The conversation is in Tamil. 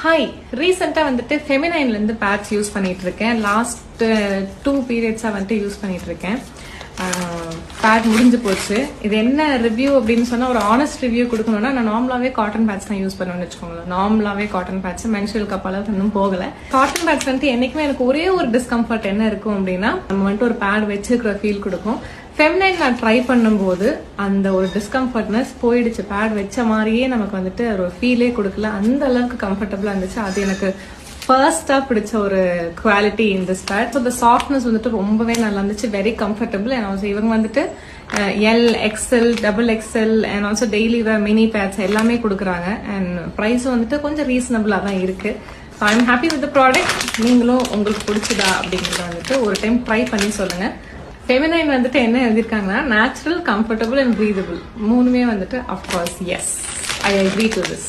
ஹாய், ரீசெண்டா வந்துட்டு ஃபெமினைன்ல இருந்து பேட்ச் யூஸ் பண்ணிட்டு இருக்கேன். லாஸ்ட் 2 பீரியட்ஸா வந்துட்டு யூஸ் பண்ணிட்டு இருக்கேன். பேட் முடிஞ்சு போச்சு. இது என்ன ரிவ்யூ அப்படின்னு சொன்னா, ஒரு ஆனஸ்ட் ரிவ்யூ கொடுக்கணும்னா, நான் நார்மலாவே காட்டன் பேட்ச் தான் யூஸ் பண்ணுவேன்னு வச்சுக்கோங்களேன். நார்மலாவே காட்டன் பேட்ச் மென்சுரல் கப் அளவுக்கு இன்னும் போகல. காட்டன் பேட்ச் வந்துட்டு என்னைக்குமே எனக்கு ஒரே ஒரு டிஸ்கம்ஃபர்ட் என்ன இருக்கும் அப்படின்னா, நம்ம வந்துட்டு ஒரு பேட் வச்சுக்கிற ஃபீல் கொடுக்கும். ஃபெமினைன் நான் ட்ரை பண்ணும்போது அந்த ஒரு டிஸ்கம்ஃபர்ட்னஸ் போயிடுச்சு. பேட் வச்ச மாதிரியே நமக்கு வந்துட்டு ஒரு ஃபீலே கொடுக்கல. அந்த அளவுக்கு கம்ஃபர்டபுளா இருந்துச்சு. அது எனக்கு ஃபர்ஸ்டா பிடிச்ச ஒரு குவாலிட்டி இந்த பேட். ஸோ இந்த சாஃப்ட்னஸ் வந்துட்டு ரொம்பவே நல்லா இருந்துச்சு. Very comfortable. அண்ட் ஆல்சோ இவங்க வந்துட்டு L, XL, double XL and also daily wear mini pads எல்லாமே கொடுக்குறாங்க. அண்ட் ப்ரைஸும் வந்துட்டு கொஞ்சம் ரீசனபிளா தான் இருக்கு. So I am happy with the product. நீங்களும் உங்களுக்கு பிடிச்சதா அப்படிங்கிறத வந்துட்டு ஒரு டைம் ட்ரை பண்ணி சொல்லுங்க. ஃபெமினைன் வந்துட்டு என்ன எழுதியிருக்காங்கன்னா, நேச்சுரல், கம்ஃபர்டபுள் அண்ட் பிரீதபிள். மூணுமே வந்துட்டு of course S, I agree to this.